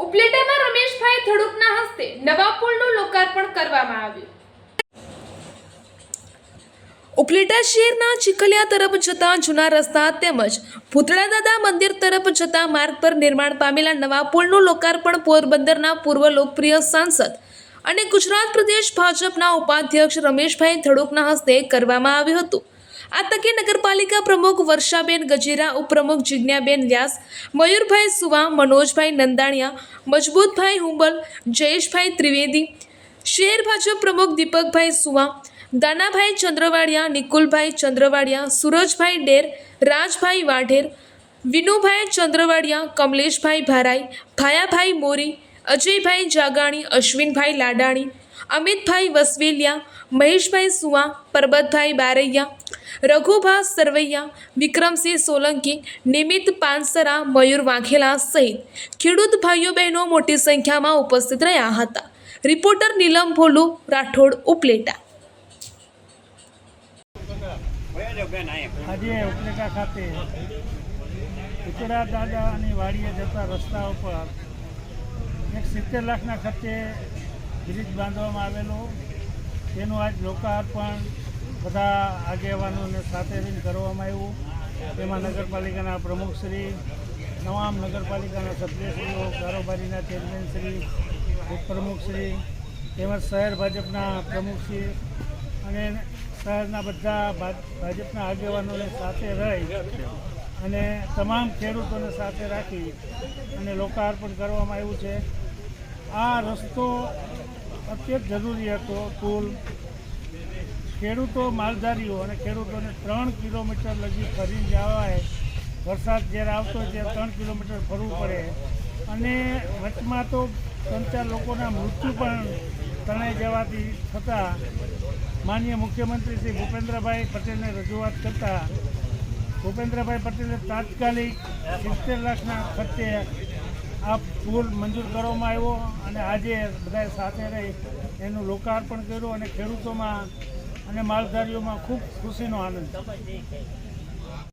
ઉપલેટામાં રમેશભાઈ થડુકના હસ્તે નવા પુલનું લોકાર્પણ કરવામાં આવ્યું। ઉપલેટા શહેરના ચીખલિયા તરફ જતા જૂના રસ્તા તેમજ ભૂતળા દાદા મંદિર તરફ જતા માર્ગ પર નિર્માણ પામેલા નવા પુલનું લોકાર્પણ પોરબંદરના પૂર્વ લોકપ્રિય સાંસદ અને ગુજરાત પ્રદેશ ભાજપના ઉપાધ્યક્ષ રમેશભાઈ થડુકના હસ્તે કરવામાં આવ્યું હતું। આ તકે નગરપાલિકા પ્રમુખ વર્ષાબેન ગજેરા, ઉપપ્રમુખ જિજ્ઞાબેન વ્યાસ, મયુરભાઈ સુવા, મનોજભાઈ નંદાણીયા, મજબૂતભાઈ હુંબલ, જયેશભાઈ ત્રિવેદી, શહેર ભાજપ પ્રમુખ દીપકભાઈ સુવા, દાનાભાઈ ચંદ્રવાડિયા, નિકુલભાઈ ચંદ્રવાડિયા, સુરજભાઈ ડેર, રાજભાઈ વાઢેર, વિનુભાઈ ચંદ્રવાડિયા, કમલેશભાઈ ભારાઈ, ભાયાભાઈ મોરી, અજયભાઈ જાગાણી, અશ્વિનભાઈ લાડાણી, અમિતભાઈ વસવેલિયા, મહેશભાઈ સુવા, પરબતભાઈ બારૈયા, રઘુભા સરવૈયા, વિક્રમસિંહ સોલંકી, નિમિત પાનસરા, મયુર વાઘેલા સહિત ખેડૂત ભાઈઓ બહેનો મોટી સંખ્યામાં ઉપસ્થિત રહ્યા હતા। રિપોર્ટર નીલમ ભોલુ, રાઠોડ, ઉપલેટા। આજે ઉપલેટા ખાતે ભૂતળા દાદાની વાડીએ જતા રસ્તા ઉપર 70 લાખના ખર્ચે બ્રિજ બાંધવામાં આવેલો, તેનું આજ લોકાર્પણ બધા આગેવાનોને સાથે રહીને કરવામાં આવ્યું। તેમાં નગરપાલિકાના પ્રમુખશ્રી, તમામ નગરપાલિકાના સભ્યશ્રીઓ, કારોબારીના ચેરમેનશ્રી, ઉપપ્રમુખશ્રી તેમજ શહેર ભાજપના પ્રમુખશ્રી અને શહેરના બધા ભાજપના આગેવાનોને સાથે રહી અને તમામ ખેડૂતોને સાથે રાખી અને લોકાર્પણ કરવામાં આવ્યું છે। આ રસ્તો અત્યંત જરૂરી હતો। પુલ ખેડૂતો, માલધારીઓ અને ખેડૂતોને 3 કિલોમીટર લગી ફરીને જવાય, વરસાદ જ્યારે આવતો હોય ત્યારે 3 કિલોમીટર ફરવું પડે અને વચમાં તો 3-4 લોકોના મૃત્યુ પણ તણાઈ જવાથી છતાં માનનીય મુખ્યમંત્રી શ્રી ભૂપેન્દ્રભાઈ પટેલને રજૂઆત કરતાં ભૂપેન્દ્રભાઈ પટેલે તાત્કાલિક 70 લાખના ખર્ચે આ પુલ મંજૂર કરવામાં આવ્યો અને આજે બધાએ સાથે રહી એનું લોકાર્પણ કર્યું અને ખેડૂતોમાં અને માલધારીઓમાં ખૂબ ખુશીનો આનંદ છે।